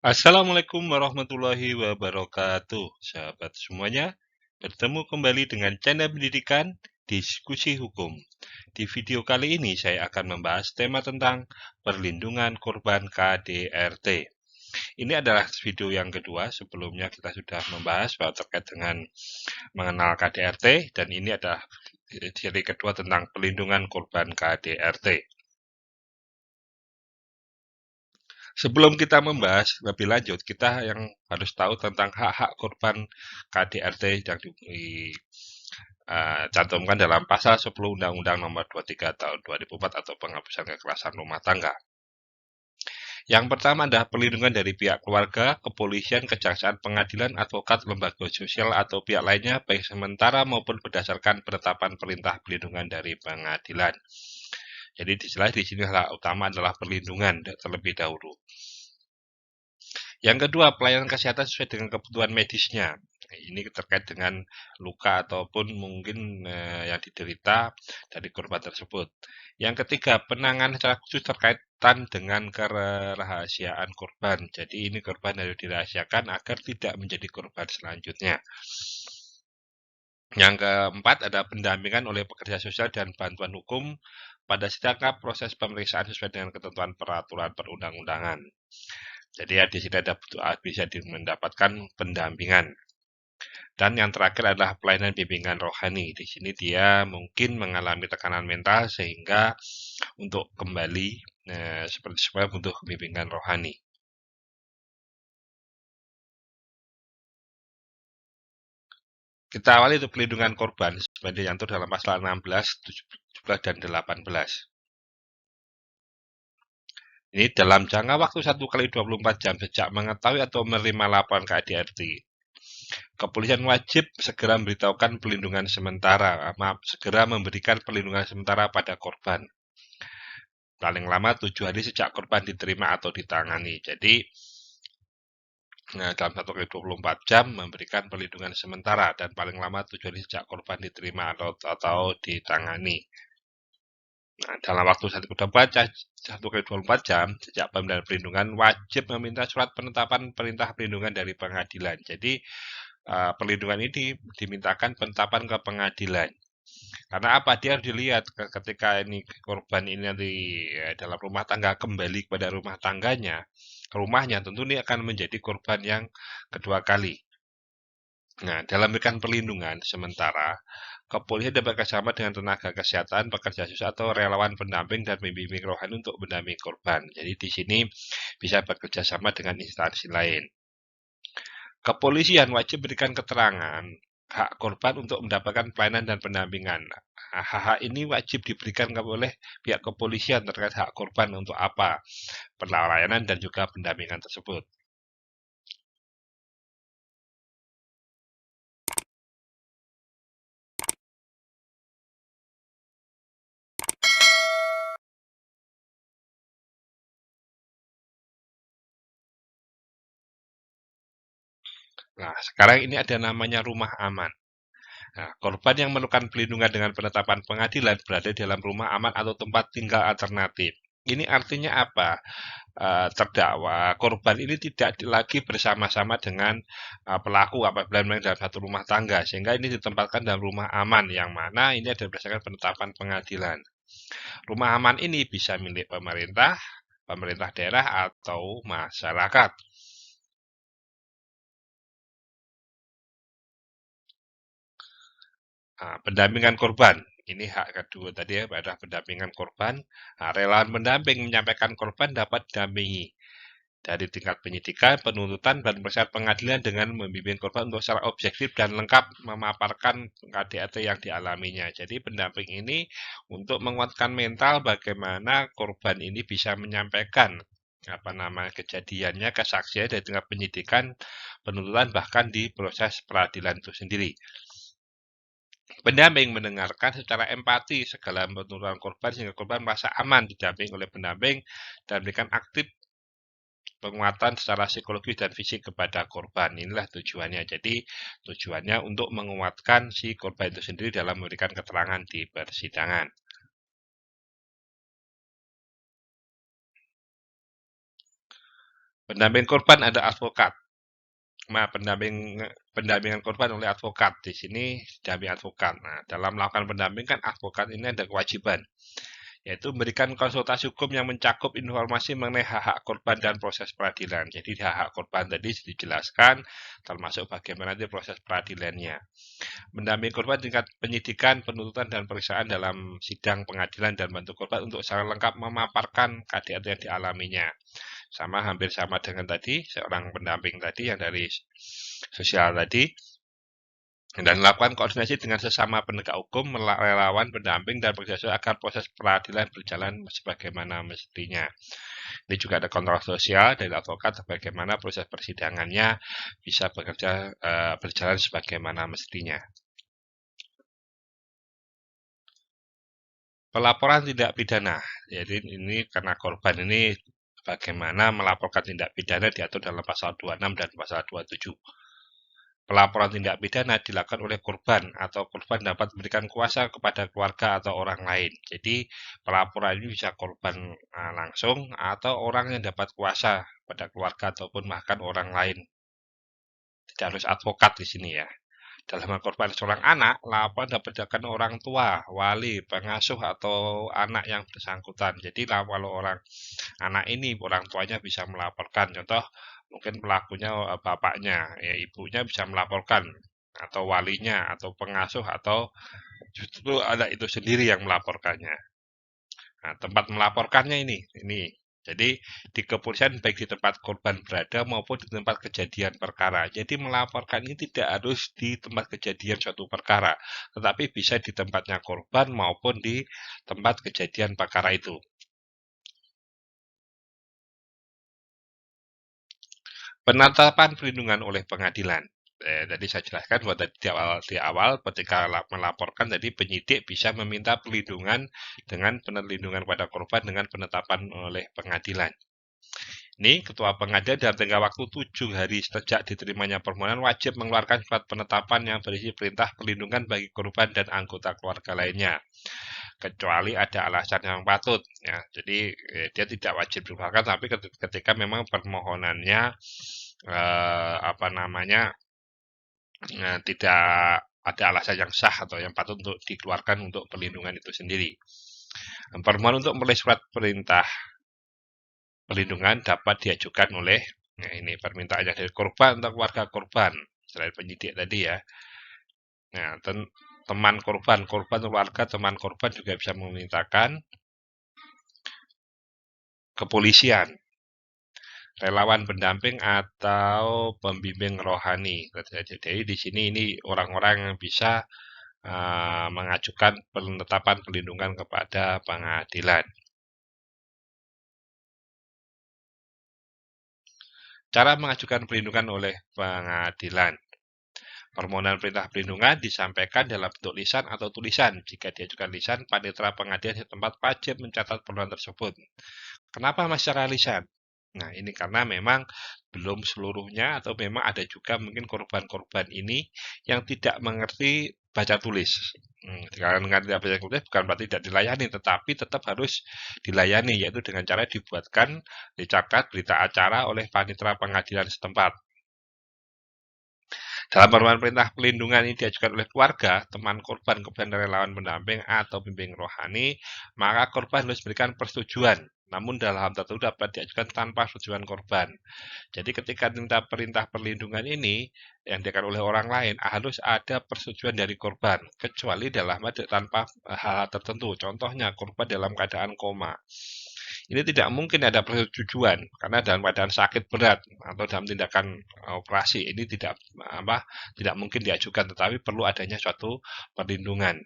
Assalamualaikum warahmatullahi wabarakatuh, sahabat semuanya. Bertemu kembali dengan channel pendidikan Diskusi Hukum. Di video kali ini saya akan membahas tema tentang perlindungan korban KDRT. Ini adalah video yang kedua. Sebelumnya kita sudah membahas bahwa terkait dengan mengenal KDRT, dan ini adalah seri kedua tentang perlindungan korban KDRT. Sebelum kita membahas lebih lanjut, kita yang harus tahu tentang hak-hak korban KDRT yang dicantumkan dalam pasal 10 Undang-Undang Nomor 23 Tahun 2004 atau penghapusan kekerasan rumah tangga. Yang pertama adalah perlindungan dari pihak keluarga, kepolisian, kejaksaan, pengadilan, advokat, lembaga sosial, atau pihak lainnya, baik sementara maupun berdasarkan penetapan perintah perlindungan dari pengadilan. Jadi di sini hak utama adalah perlindungan terlebih dahulu. Yang kedua, pelayanan kesehatan sesuai dengan kebutuhan medisnya. Ini terkait dengan luka ataupun mungkin yang diderita dari korban tersebut. Yang ketiga, penanganan secara khusus terkaitan dengan kerahasiaan korban. Jadi ini korban harus dirahasiakan agar tidak menjadi korban selanjutnya. Yang keempat, ada pendampingan oleh pekerja sosial dan bantuan hukum pada setiap proses pemeriksaan sesuai dengan ketentuan peraturan perundang-undangan. Jadi ya di sini ada bisa mendapatkan pendampingan. Dan yang terakhir adalah pelayanan bimbingan rohani. Di sini dia mungkin mengalami tekanan mental sehingga untuk kembali seperti sebab untuk bimbingan rohani. Kita awali untuk pelindungan korban seperti yang diatur dalam pasal 16, 17, dan 18. Ini dalam jangka waktu 1 kali 24 jam sejak mengetahui atau menerima laporan KDRT. Kepolisian wajib segera memberitahukan perlindungan sementara, segera memberikan perlindungan sementara pada korban. Paling lama 7 hari sejak korban diterima atau ditangani. Jadi, dalam 1 kali 24 jam memberikan perlindungan sementara dan paling lama 7 hari sejak korban diterima atau ditangani. Nah, dalam waktu 1 kali 24 jam sejak pemberian perlindungan wajib meminta surat penetapan perintah perlindungan dari pengadilan. Jadi perlindungan ini dimintakan penetapan ke pengadilan. Karena apa? Dia harus dilihat ketika ini korban ini nanti dalam rumah tangga kembali kepada rumah tangganya, ke rumahnya, tentu ini akan menjadi korban yang kedua kali. Nah, dalam memberikan perlindungan sementara, kepolisian dapat bekerjasama dengan tenaga kesehatan, pekerja sosial atau relawan pendamping dan pembimbing rohani untuk mendampingi korban. Jadi di sini bisa bekerja sama dengan instansi lain. Kepolisian wajib berikan keterangan hak korban untuk mendapatkan pelayanan dan pendampingan. Hak-hak ini wajib diberikan oleh pihak kepolisian terkait hak korban untuk apa, pelayanan dan juga pendampingan tersebut. Nah, sekarang ini ada namanya rumah aman. Nah, korban yang memerlukan perlindungan dengan penetapan pengadilan berada dalam rumah aman atau tempat tinggal alternatif. Ini artinya apa? Terdakwa korban ini tidak lagi bersama-sama dengan pelaku apabila dalam satu rumah tangga, sehingga ini ditempatkan dalam rumah aman yang mana ini adalah berdasarkan penetapan pengadilan. Rumah aman ini bisa milik pemerintah, pemerintah daerah, atau masyarakat. Pendampingan korban. Ini hak kedua tadi ya, adalah pendampingan korban. Relawan pendamping menyampaikan korban dapat didampingi dari tingkat penyidikan, penuntutan, dan pemeriksaan pengadilan dengan membimbing korban untuk secara objektif dan lengkap memaparkan KDRT yang dialaminya. Jadi pendamping ini untuk menguatkan mental bagaimana korban ini bisa menyampaikan kejadiannya, kesaksian dari tingkat penyidikan, penuntutan, bahkan di proses peradilan itu sendiri. Pendamping mendengarkan secara empati segala tuntutan korban sehingga korban merasa aman didamping oleh pendamping dan memberikan aktif penguatan secara psikologis dan fisik kepada korban. Inilah tujuannya. Jadi tujuannya untuk menguatkan si korban itu sendiri dalam memberikan keterangan di persidangan. Pendamping korban ada advokat. Nah, pendampingan korban oleh advokat. Di sini didampingi advokat. Nah, dalam melakukan pendamping kan advokat ini ada kewajiban, yaitu memberikan konsultasi hukum yang mencakup informasi mengenai hak-hak korban dan proses peradilan. Jadi hak-hak korban tadi dijelaskan, termasuk bagaimana nanti proses peradilannya. Mendampingi korban tingkat penyidikan, penuntutan, dan pemeriksaan dalam sidang pengadilan dan bantu korban untuk secara lengkap memaparkan keadaan yang dialaminya. Hampir sama dengan tadi, seorang pendamping tadi yang dari sosial tadi, dan melakukan koordinasi dengan sesama penegak hukum, relawan, pendamping, dan bekerjasama agar proses peradilan berjalan sebagaimana mestinya. Ini juga ada kontrol sosial dari advokat bagaimana proses persidangannya bisa berjalan sebagaimana mestinya. Pelaporan tindak pidana. Jadi ini karena korban ini bagaimana melaporkan tindak pidana diatur dalam pasal 26 dan pasal 27. Pelaporan tindak pidana dilakukan oleh korban atau korban dapat memberikan kuasa kepada keluarga atau orang lain. Jadi pelaporan ini bisa korban langsung atau orang yang dapat kuasa pada keluarga ataupun bahkan orang lain. Tidak harus advokat di sini ya. Dalam hal korban seorang anak, laporan dapat dilakukan orang tua, wali, pengasuh, atau anak yang bersangkutan. Jadi kalau orang anak ini, orang tuanya bisa melaporkan. Contoh, mungkin pelakunya bapaknya, ya ibunya bisa melaporkan, atau walinya, atau pengasuh, atau justru anak itu sendiri yang melaporkannya. Nah, tempat melaporkannya ini. Jadi di kepolisian baik di tempat korban berada maupun di tempat kejadian perkara. Jadi melaporkan ini tidak harus di tempat kejadian suatu perkara, tetapi bisa di tempatnya korban maupun di tempat kejadian perkara itu. Penetapan perlindungan oleh pengadilan. Tadi saya jelaskan bahwa di awal ketika melaporkan tadi penyidik bisa meminta perlindungan dengan perlindungan pada korban dengan penetapan oleh pengadilan. Ini Ketua Pengadilan dalam tengah waktu 7 hari sejak diterimanya permohonan wajib mengeluarkan surat penetapan yang berisi perintah perlindungan bagi korban dan anggota keluarga lainnya, kecuali ada alasan yang patut. Ya, jadi dia tidak wajib dikeluarkan, tapi ketika memang permohonannya tidak ada alasan yang sah atau yang patut untuk dikeluarkan untuk perlindungan itu sendiri. Permohonan untuk memperoleh surat perintah perlindungan dapat diajukan oleh, nah ini permintaannya dari korban atau keluarga korban, selain penyidik tadi ya. Nah, teman korban, keluarga, teman korban juga bisa memintakan kepolisian, relawan pendamping atau pembimbing rohani. Jadi di sini ini orang-orang yang bisa mengajukan penetapan perlindungan kepada pengadilan. Cara mengajukan perlindungan oleh pengadilan. Permohonan perintah perlindungan disampaikan dalam bentuk lisan atau tulisan. Jika diajukan lisan, panitera pengadilan setempat wajib mencatat permohonan tersebut. Kenapa masih secara lisan? Nah, ini karena memang belum seluruhnya atau memang ada juga mungkin korban-korban ini yang tidak mengerti baca tulis. Karena tidak baca tulis bukan berarti tidak dilayani, tetapi tetap harus dilayani, yaitu dengan cara dicatat berita acara oleh panitera pengadilan setempat. Dalam permohonan perintah perlindungan ini diajukan oleh keluarga, teman korban, kemudian relawan pendamping atau bimbing rohani, maka korban harus memberikan persetujuan. Namun dalam hal tertentu dapat diajukan tanpa persetujuan korban. Jadi ketika minta perintah perlindungan ini yang diberikan oleh orang lain harus ada persetujuan dari korban, kecuali tanpa hal tertentu. Contohnya korban dalam keadaan koma. Ini tidak mungkin ada persetujuan karena dalam keadaan sakit berat atau dalam tindakan operasi ini tidak mungkin diajukan, tetapi perlu adanya suatu perlindungan.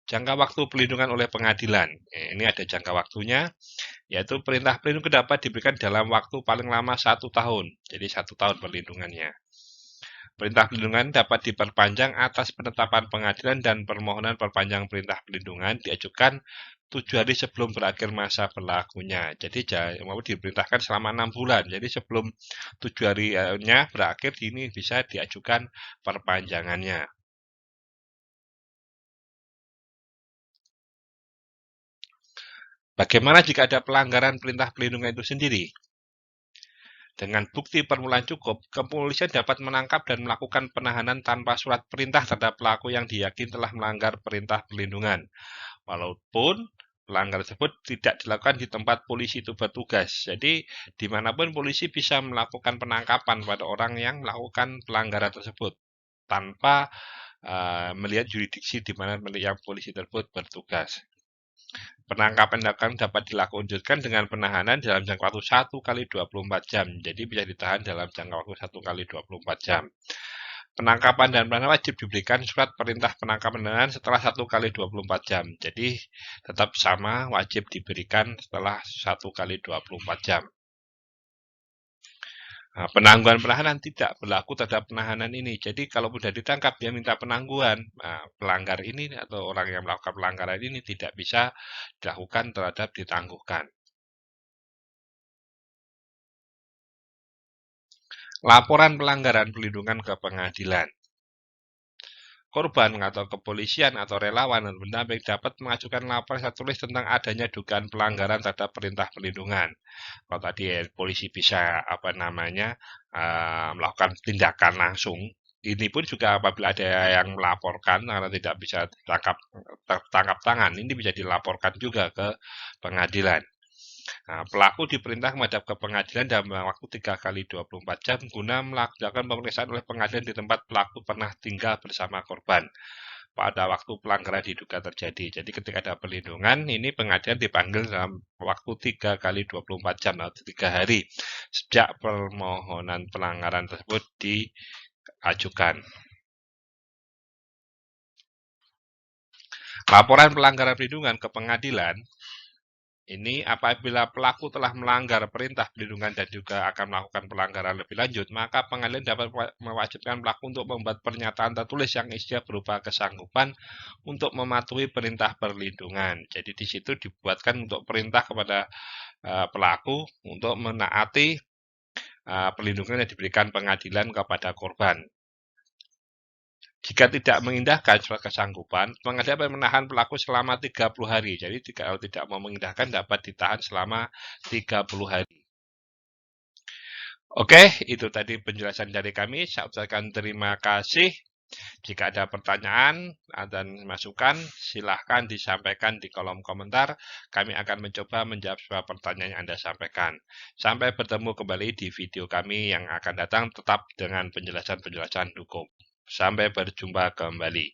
Jangka waktu perlindungan oleh pengadilan. Ini ada jangka waktunya, yaitu perintah perlindungan dapat diberikan dalam waktu paling lama 1 tahun. Jadi 1 tahun perlindungannya. Perintah perlindungan dapat diperpanjang atas penetapan pengadilan dan permohonan perpanjang perintah perlindungan diajukan 7 hari sebelum berakhir masa berlakunya. Jadi mau diperintahkan selama 6 bulan. Jadi sebelum 7 harinya berakhir ini bisa diajukan perpanjangannya. Bagaimana jika ada pelanggaran perintah pelindungan itu sendiri? Dengan bukti permulaan cukup, kepolisian dapat menangkap dan melakukan penahanan tanpa surat perintah terhadap pelaku yang diyakini telah melanggar perintah pelindungan, walaupun pelanggaran tersebut tidak dilakukan di tempat polisi itu bertugas. Jadi, dimanapun polisi bisa melakukan penangkapan pada orang yang melakukan pelanggaran tersebut tanpa melihat jurisdiksi di mana yang polisi tersebut bertugas. Penangkapan dapat dilakukan dengan penahanan dalam jangka waktu 1 kali 24 jam. Jadi bisa ditahan dalam jangka waktu 1 kali 24 jam. Penangkapan dan penahanan wajib diberikan surat perintah penangkapan dan penahanan setelah 1 kali 24 jam. Jadi tetap sama, wajib diberikan setelah 1 kali 24 jam. Nah, penangguhan penahanan tidak berlaku terhadap penahanan ini. Jadi kalau sudah ditangkap dia minta penangguhan, nah, pelanggar ini atau orang yang melakukan pelanggaran ini tidak bisa dilakukan terhadap ditangguhkan. Laporan pelanggaran pelindungan ke pengadilan. Korban atau kepolisian atau relawan dan pendamping dapat mengajukan laporan tertulis tentang adanya dugaan pelanggaran terhadap perintah pelindungan. Kalau tadi polisi bisa melakukan tindakan langsung. Ini pun juga apabila ada yang melaporkan karena tidak bisa tertangkap tangan, ini bisa dilaporkan juga ke pengadilan. Nah, pelaku diperintah menghadap ke pengadilan dalam waktu 3 kali 24 jam guna melakukan pemeriksaan oleh pengadilan di tempat pelaku pernah tinggal bersama korban pada waktu pelanggaran diduga terjadi. Jadi ketika ada perlindungan, ini pengadilan dipanggil dalam waktu 3 kali 24 jam atau 3 hari sejak permohonan pelanggaran tersebut diajukan. Laporan pelanggaran perlindungan ke pengadilan ini apabila pelaku telah melanggar perintah pelindungan dan juga akan melakukan pelanggaran lebih lanjut, maka pengadilan dapat mewajibkan pelaku untuk membuat pernyataan tertulis yang isinya berupa kesanggupan untuk mematuhi perintah perlindungan. Jadi di situ dibuatkan untuk perintah kepada pelaku untuk menaati perlindungan yang diberikan pengadilan kepada korban. Jika tidak mengindahkan surat kesanggupan, pengadilan dapat menahan pelaku selama 30 hari. Jadi kalau tidak mau mengindahkan dapat ditahan selama 30 hari. Oke, itu tadi penjelasan dari kami. Saya ucapkan terima kasih. Jika ada pertanyaan dan masukan, silahkan disampaikan di kolom komentar. Kami akan mencoba menjawab semua pertanyaan yang Anda sampaikan. Sampai bertemu kembali di video kami yang akan datang tetap dengan penjelasan-penjelasan hukum. Sampai berjumpa kembali.